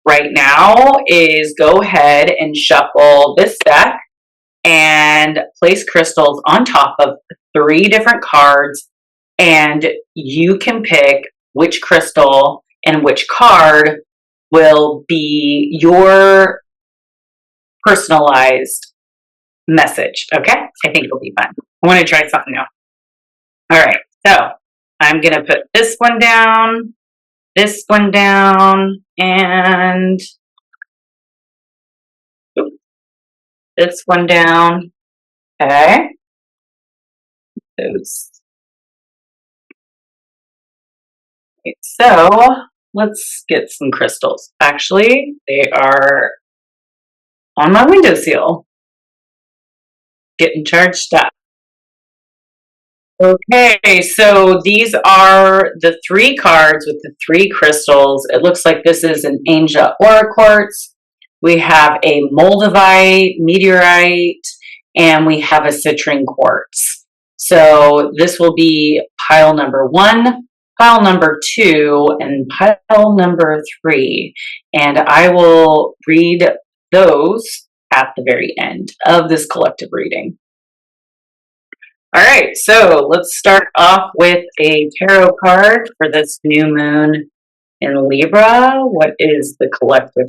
right now is go ahead and shuffle this deck and place crystals on top of 3 different cards, and you can pick which crystal and which card will be your personalized message. Okay, I think it'll be fun. I want to try something new. All right, so I'm gonna put this one down, and this one down. Okay, those. Okay, so let's get some crystals. Actually, they are on my windowsill, getting charged up. Okay, so these are the 3 cards with the 3 crystals. It looks like this is an Angel Aura Quartz. We have a Moldavite, Meteorite, and we have a Citrine Quartz. So this will be pile number 1, pile number 2, and pile number 3. And I will read those at the very end of this collective reading. All right, so let's start off with a tarot card for this new moon in Libra. What is the collective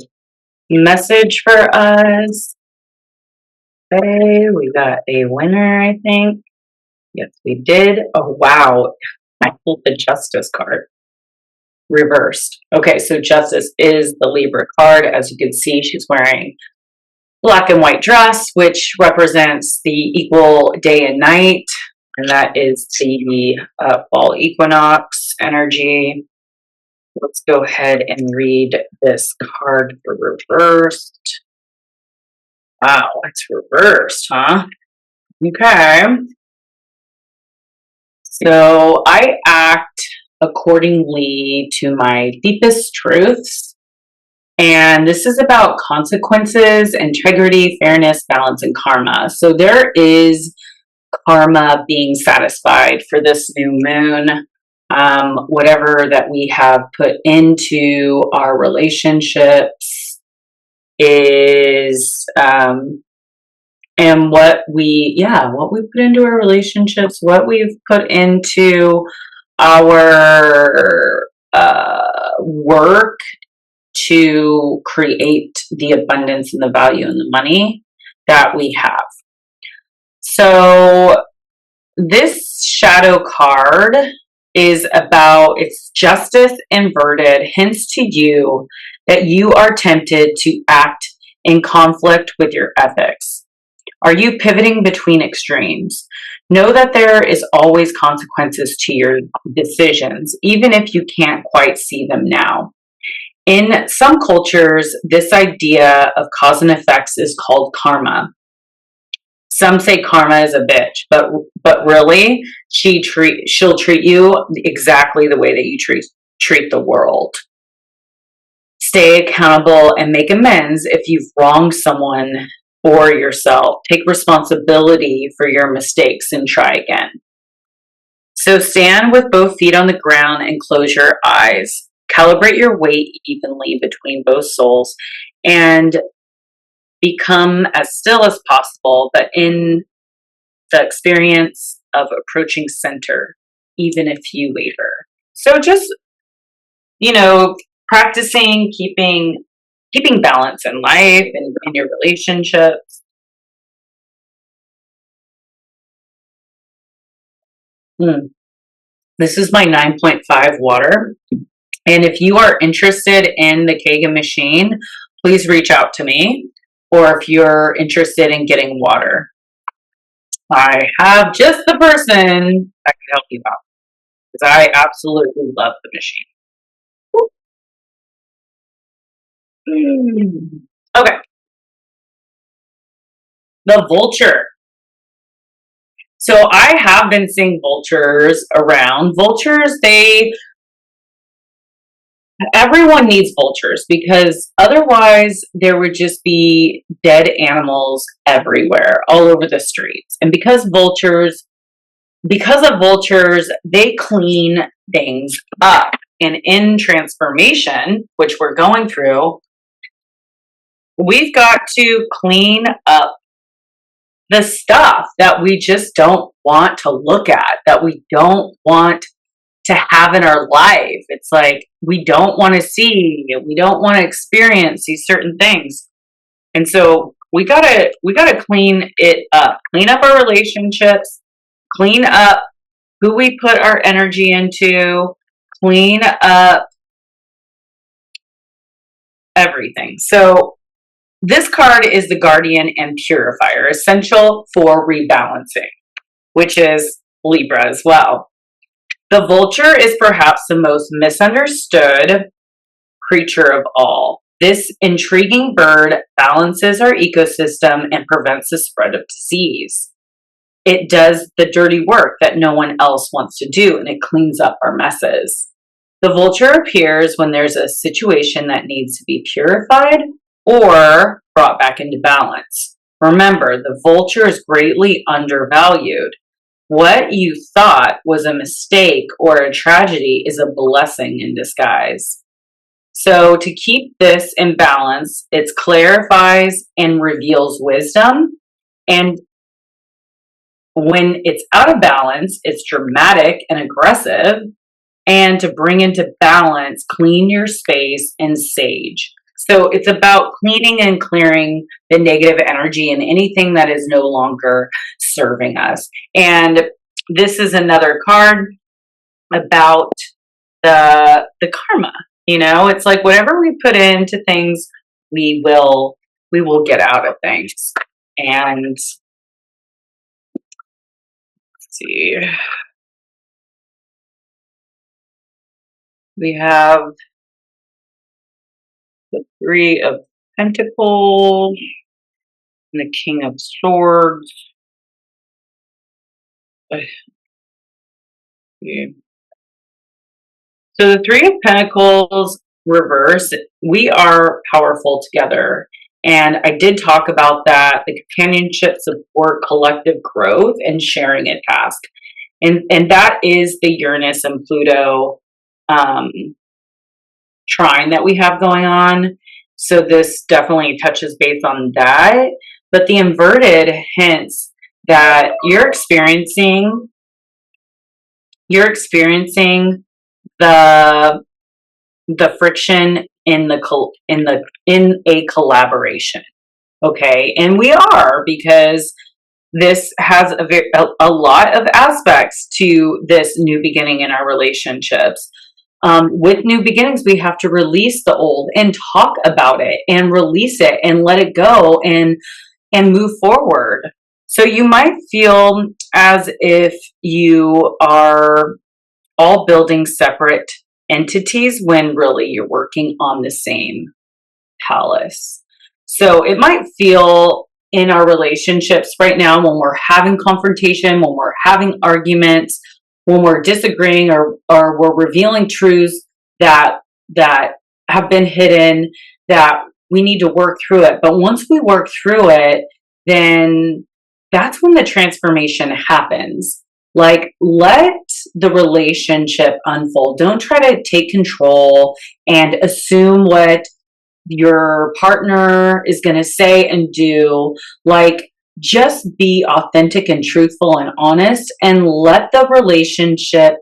message for us? Okay, we got a winner, I think. Yes, we did. Oh, wow. I pulled the Justice card. Reversed. Okay, so Justice is the Libra card. As you can see, she's wearing black and white dress, which represents the equal day and night, and that is the fall equinox energy. Let's go ahead and read this card for reversed. Wow, it's reversed, huh? Okay. So I act accordingly to my deepest truths. And this is about consequences, integrity, fairness, balance, and karma. So there is karma being satisfied for this new moon. Whatever that we have put into our relationships is, and what we put into our relationships, what we've put into our work to create the abundance and the value and the money that we have. So this shadow card is about, it's Justice inverted, hints to you that you are tempted to act in conflict with your ethics. Are you pivoting between extremes? Know that there is always consequences to your decisions, even if you can't quite see them now. In some cultures, this idea of cause and effects is called karma. Some say karma is a bitch, but really, she'll treat you exactly the way that you treat the world. Stay accountable and make amends if you've wronged someone or yourself. Take responsibility for your mistakes and try again. So stand with both feet on the ground and close your eyes. Calibrate your weight evenly between both souls and become as still as possible, but in the experience of approaching center, even if you waver. So just, practicing keeping balance in life and in your relationships. This is my 9.5 water. And if you are interested in the Kagan machine, please reach out to me. Or if you're interested in getting water, I have just the person that can help you out. Because I absolutely love the machine. Okay. The vulture. So I have been seeing vultures around. Vultures, everyone needs vultures because otherwise there would just be dead animals everywhere, all over the streets. And because of vultures, they clean things up. And in transformation, which we're going through, we've got to clean up the stuff that we just don't want to look at, that we don't want to have in our life. It's like we don't want to see, we don't want to experience these certain things. And so we gotta clean it up, clean up our relationships, clean up who we put our energy into, clean up everything. So this card is the Guardian and Purifier, essential for rebalancing, which is Libra as well. The vulture is perhaps the most misunderstood creature of all. This intriguing bird balances our ecosystem and prevents the spread of disease. It does the dirty work that no one else wants to do, and it cleans up our messes. The vulture appears when there's a situation that needs to be purified or brought back into balance. Remember, the vulture is greatly undervalued. What you thought was a mistake or a tragedy is a blessing in disguise. So to keep this in balance, it clarifies and reveals wisdom. And when it's out of balance, it's dramatic and aggressive. And to bring into balance, clean your space and sage. So it's about cleaning and clearing the negative energy and anything that is no longer serving us. And this is another card about the karma. You know, it's like whatever we put into things, we will get out of things. And let's see. We have the Three of Pentacles and the King of Swords. So the Three of Pentacles reverse, we are powerful together. And I did talk about that, the companionship, support, collective growth, and sharing a task. And that is the Uranus and Pluto trine that we have going on. So this definitely touches base on that. But the inverted hints that you're experiencing the friction in a collaboration. Okay, and we are, because this has a lot of aspects to this new beginning in our relationships. With new beginnings, we have to release the old and talk about it and release it and let it go and move forward. So you might feel as if you are all building separate entities when really you're working on the same palace. So it might feel in our relationships right now, when we're having confrontation, when we're having arguments, when we're disagreeing, or we're revealing truths that have been hidden, that we need to work through it. But once we work through it, then that's when the transformation happens. Like, let the relationship unfold. Don't try to take control and assume what your partner is going to say and do. Like, just be authentic and truthful and honest, and let the relationship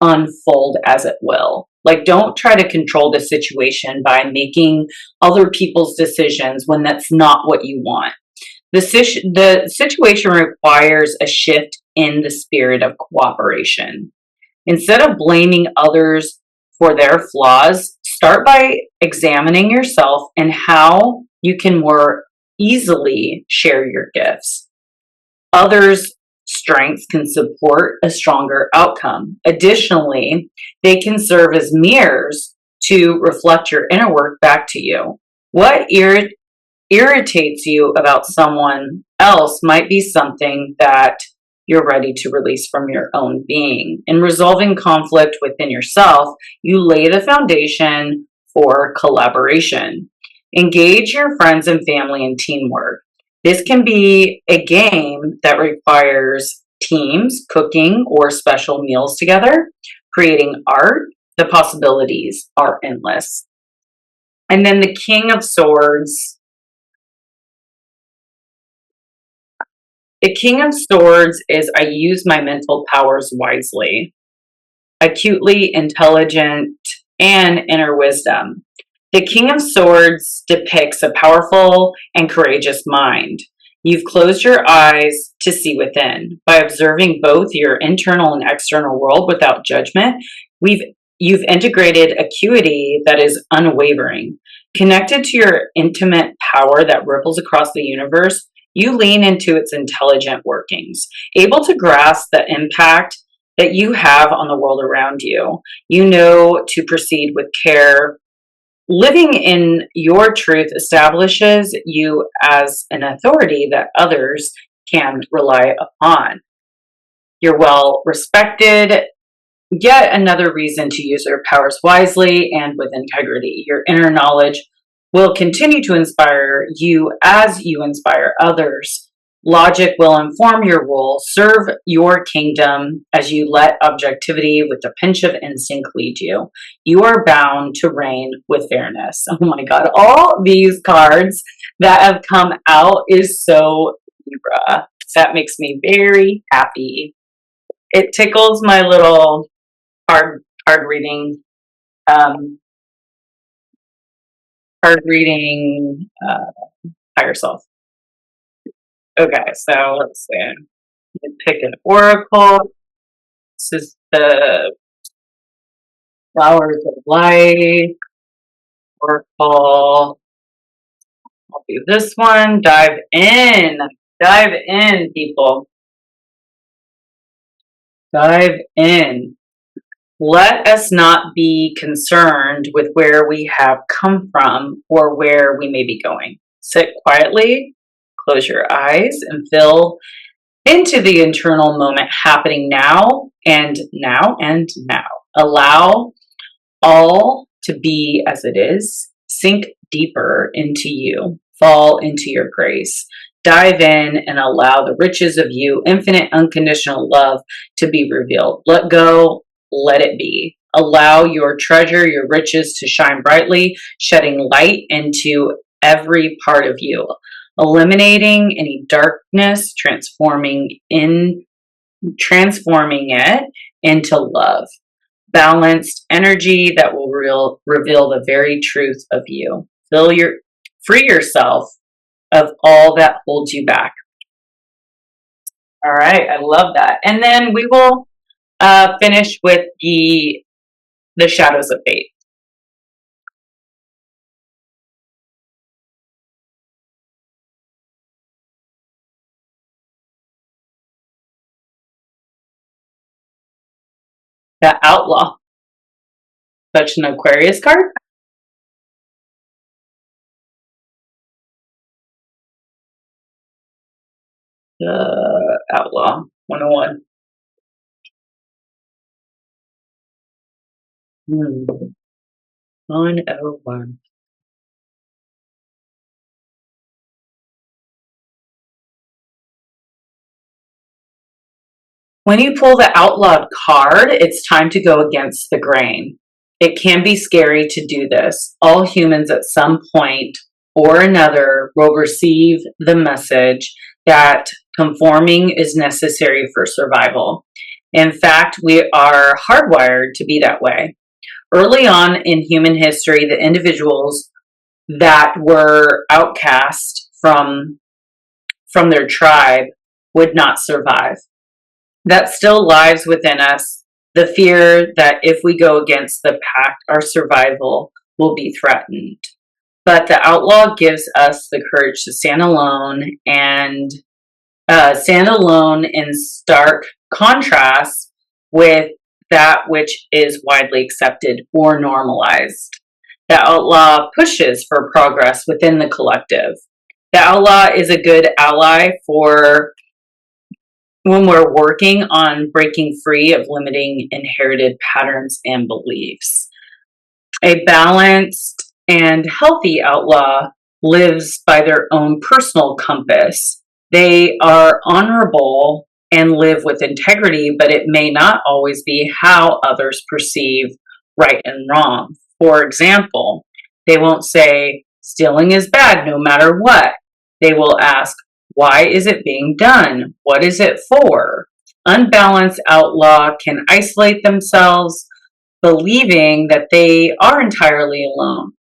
unfold as it will. Like, don't try to control the situation by making other people's decisions when that's not what you want. The situation requires a shift in the spirit of cooperation. Instead of blaming others for their flaws, start by examining yourself and how you can more easily share your gifts. Others' strengths can support a stronger outcome. Additionally, they can serve as mirrors to reflect your inner work back to you. What irritates you about someone else might be something that you're ready to release from your own being. In resolving conflict within yourself, you lay the foundation for collaboration. Engage your friends and family in teamwork. This can be a game that requires teams, cooking, or special meals together, creating art. The possibilities are endless. And then the King of Swords The King of Swords is I use my mental powers wisely, acutely intelligent, and inner wisdom. The King of Swords depicts a powerful and courageous mind. You've closed your eyes to see within. By observing both your internal and external world without judgment, you've integrated acuity that is unwavering. Connected to your intimate power that ripples across the universe, you lean into its intelligent workings, able to grasp the impact that you have on the world around you. You know to proceed with care. Living in your truth establishes you as an authority that others can rely upon. You're well respected. Yet another reason to use your powers wisely and with integrity. Your inner knowledge will continue to inspire you as you inspire others. Logic will inform your role. Serve your kingdom as you let objectivity with a pinch of instinct lead you. You are bound to reign with fairness. Oh my God, all these cards that have come out is so Libra. That makes me very happy. It tickles my little card reading higher self. Okay, so let's see. You pick an oracle. This is the Flowers of Life oracle. I'll do this one. Dive in, people. Dive in. Let us not be concerned with where we have come from or where we may be going. Sit quietly, close your eyes, and feel into the internal moment happening now and now and now. Allow all to be as it is. Sink deeper into you. Fall into your grace. Dive in and allow the riches of you, infinite unconditional love, to be revealed. Let go. Let it be. Allow your treasure, your riches to shine brightly, shedding light into every part of you, eliminating any darkness, transforming it into love. Balanced energy that will reveal the very truth of you. Free yourself of all that holds you back. All right, I love that. And then we will finish with the shadows of fate. The Outlaw. Such an Aquarius card. The Outlaw 101. 101. When you pull the outlawed card, it's time to go against the grain. It can be scary to do this. All humans at some point or another will receive the message that conforming is necessary for survival. In fact, we are hardwired to be that way. Early on in human history, the individuals that were outcast from their tribe would not survive. That still lies within us, the fear that if we go against the pack, our survival will be threatened. But the outlaw gives us the courage to stand alone and stand alone in stark contrast with that which is widely accepted or normalized. The outlaw pushes for progress within the collective. The outlaw is a good ally for when we're working on breaking free of limiting inherited patterns and beliefs. A balanced and healthy outlaw lives by their own personal compass. They are honorable and live with integrity, but it may not always be how others perceive right and wrong. For example, they won't say, stealing is bad no matter what. They will ask, Why is it being done? What is it for? Unbalanced outlaw can isolate themselves, believing that they are entirely alone.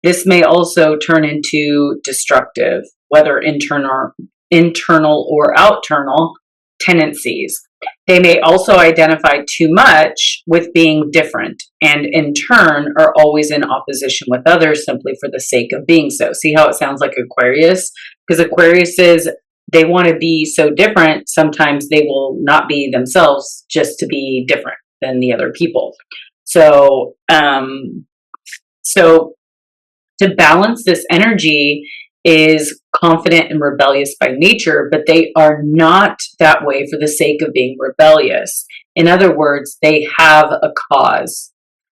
This may also turn into destructive, whether internal or external tendencies. They may also identify too much with being different and in turn are always in opposition with others simply for the sake of being so. See how it sounds like Aquarius? Because Aquarius is, they want to be so different, sometimes they will not be themselves just to be different than the other people. So, so to balance this energy is confident and rebellious by nature, but they are not that way for the sake of being rebellious. In other words, they have a cause.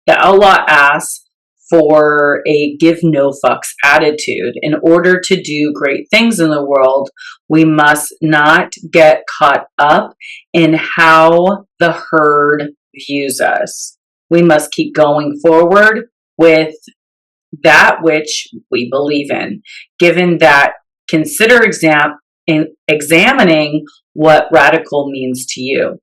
The outlaw asks for a give no fucks attitude. In order to do great things in the world, we must not get caught up in how the herd views us. We must keep going forward with that which we believe in. Given that, consider examining what radical means to you.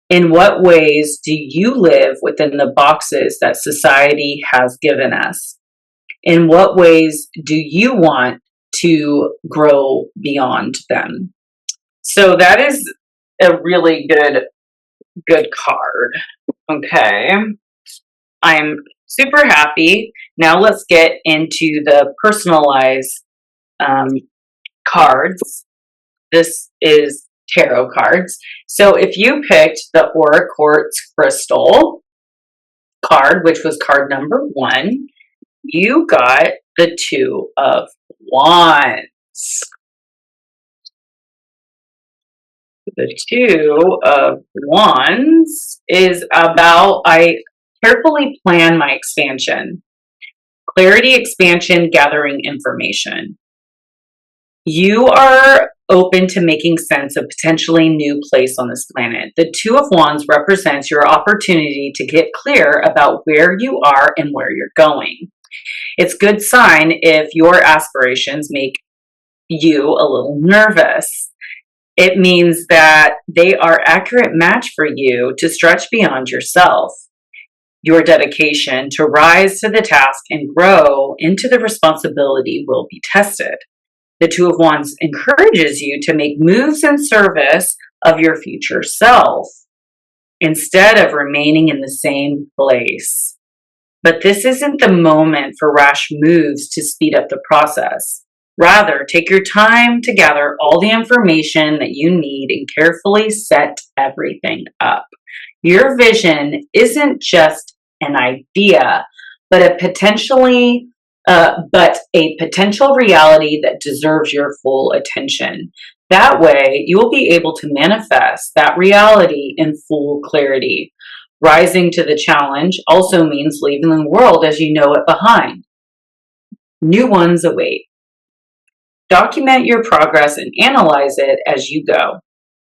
In what ways do you live within the boxes that society has given us? In what ways do you want to grow beyond them? So that is a really good card. Okay. I'm super happy. Now let's get into the personalized cards. This is tarot cards. So if you picked the Aura Quartz Crystal card, which was card number 1, you got the Two of Wands. The Two of Wands is about, I carefully plan my expansion. Clarity, expansion, gathering information. You are open to making sense of potentially new place on this planet. The Two of Wands represents your opportunity to get clear about where you are and where you're going. It's a good sign if your aspirations make you a little nervous. It means that they are an accurate match for you to stretch beyond yourself. Your dedication to rise to the task and grow into the responsibility will be tested. The Two of Wands encourages you to make moves in service of your future self instead of remaining in the same place. But this isn't the moment for rash moves to speed up the process. Rather, take your time to gather all the information that you need and carefully set everything up. Your vision isn't just an idea, but a potential reality that deserves your full attention. That way, you will be able to manifest that reality in full clarity. Rising to the challenge also means leaving the world as you know it behind. New ones await. Document your progress and analyze it as you go.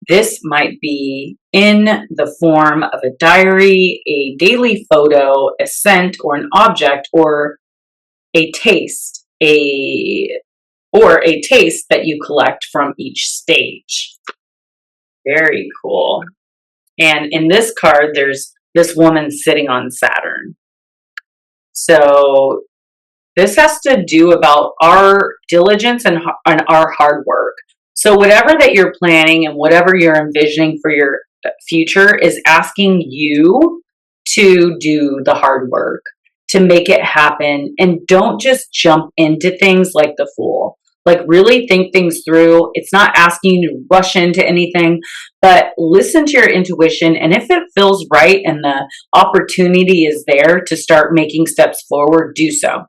This might be in the form of a diary, a daily photo, a scent, or an object, or a taste, that you collect from each stage. Very cool. And in this card, there's this woman sitting on Saturn. So this has to do about our diligence and our hard work. So whatever that you're planning and whatever you're envisioning for your future is asking you to do the hard work, to make it happen. And don't just jump into things like the fool. Like really think things through. It's not asking you to rush into anything, but listen to your intuition. And if it feels right and the opportunity is there to start making steps forward, do so.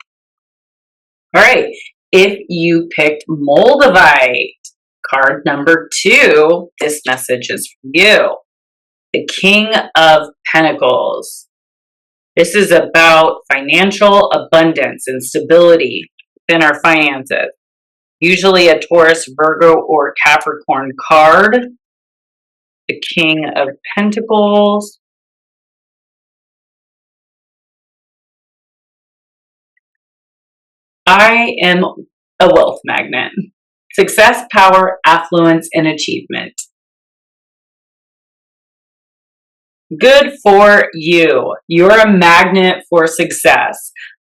All right. If you picked Moldavite, card number 2, this message is for you. The King of Pentacles. This is about financial abundance and stability within our finances. Usually a Taurus, Virgo, or Capricorn card. The King of Pentacles. I am a wealth magnet. Success, power, affluence, and achievement. Good for you. You're a magnet for success.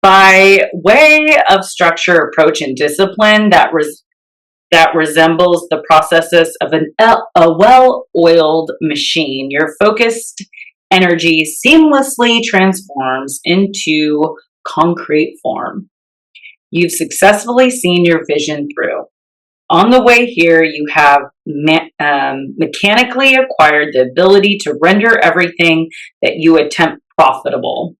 By way of structure, approach, and discipline that resembles the processes of a well-oiled machine, your focused energy seamlessly transforms into concrete form. You've successfully seen your vision through. On the way here, you have mechanically acquired the ability to render everything that you attempt profitable.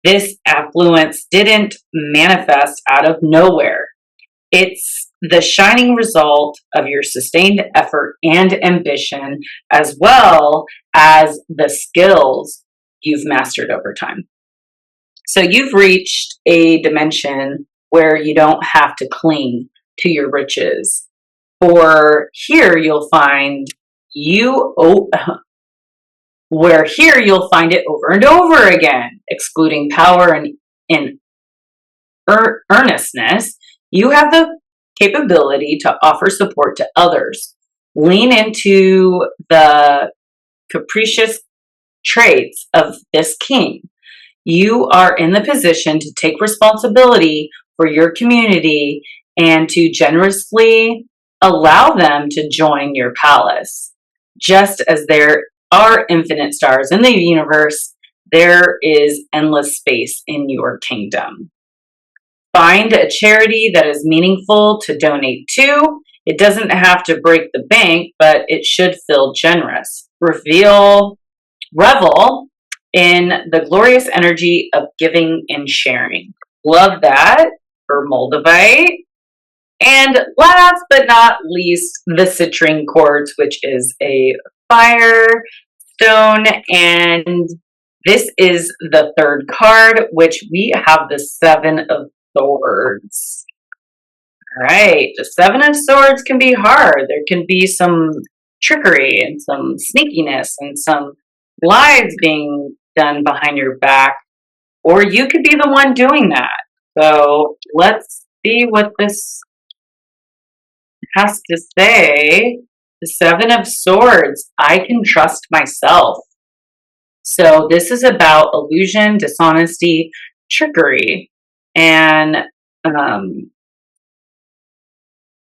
This affluence didn't manifest out of nowhere. It's the shining result of your sustained effort and ambition, as well as the skills you've mastered over time. So you've reached a dimension where you don't have to cling to your riches. For here you'll find where here you'll find it over and over again, excluding power and earnestness. You have the capability to offer support to others. Lean into the capricious traits of this king. You are in the position to take responsibility for your community and to generously allow them to join your palace. Just as there are infinite stars in the universe, there is endless space in your kingdom. Find a charity that is meaningful to donate to. It doesn't have to break the bank, but it should feel generous. Revel in the glorious energy of giving and sharing. Love that for Moldavite. And last but not least, the citrine quartz, which is a fire stone. And this is the third card, which we have the Seven of Swords. All right, the Seven of Swords can be hard. There can be some trickery and some sneakiness and some lies being done behind your back, or you could be the one doing that. So let's see what this has to say. The Seven of Swords, I can trust myself. So this is about illusion, dishonesty, trickery. And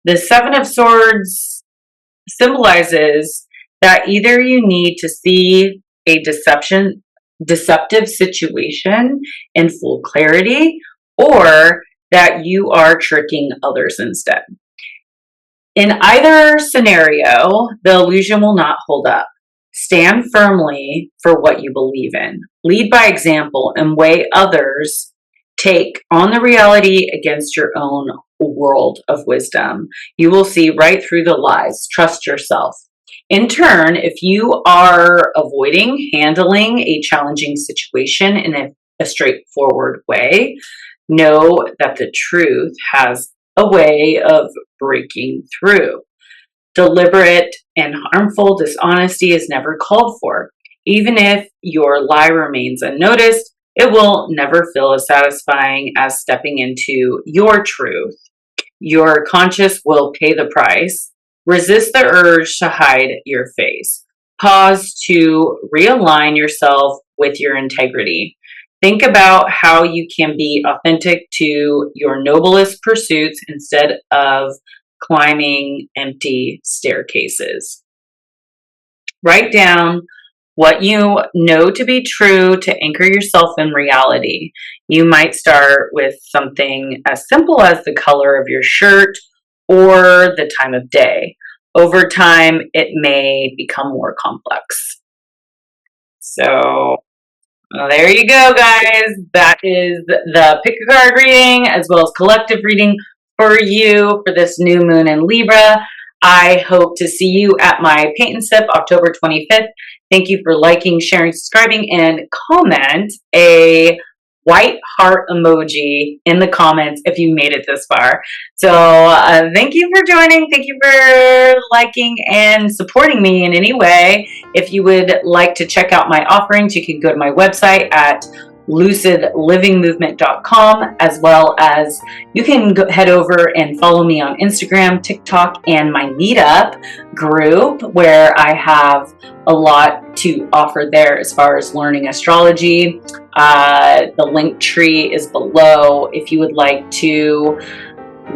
the Seven of Swords symbolizes that either you need to see a deceptive situation in full clarity, or that you are tricking others instead. In either scenario, the illusion will not hold up. Stand firmly for what you believe in. Lead by example and weigh others. Take on the reality against your own world of wisdom. You will see right through the lies. Trust yourself. In turn, if you are avoiding handling a challenging situation in a straightforward way, know that the truth has a way of breaking through. Deliberate and harmful dishonesty is never called for. Even if your lie remains unnoticed, it will never feel as satisfying as stepping into your truth. Your conscience will pay the price. Resist the urge to hide your face. Pause to realign yourself with your integrity. Think about how you can be authentic to your noblest pursuits instead of climbing empty staircases. Write down what you know to be true to anchor yourself in reality. You might start with something as simple as the color of your shirt or the time of day. Over time, it may become more complex. So, well, there you go, guys. That is the pick a card reading as well as collective reading for you for this new moon in Libra. I hope to see you at my Paint and Sip October 25th. Thank you for liking, sharing, subscribing, and comment a white heart emoji in the comments if you made it this far. So thank you for joining. Thank you for liking and supporting me in any way. If you would like to check out my offerings, you can go to my website at LucidLivingMovement.com, as well as you can head over and follow me on Instagram, TikTok, and my meetup group, where I have a lot to offer there as far as learning astrology. The link tree is below if you would like to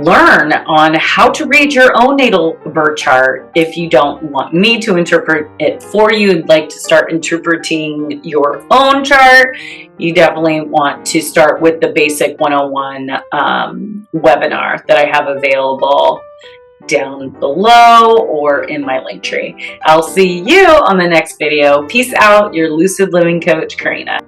learn on how to read your own natal birth chart. If you don't want me to interpret it for you and like to start interpreting your own chart, you definitely want to start with the basic 101 webinar that I have available down below or in my link tree. I'll see you on the next video. Peace out, your Lucid Living Coach, Karina.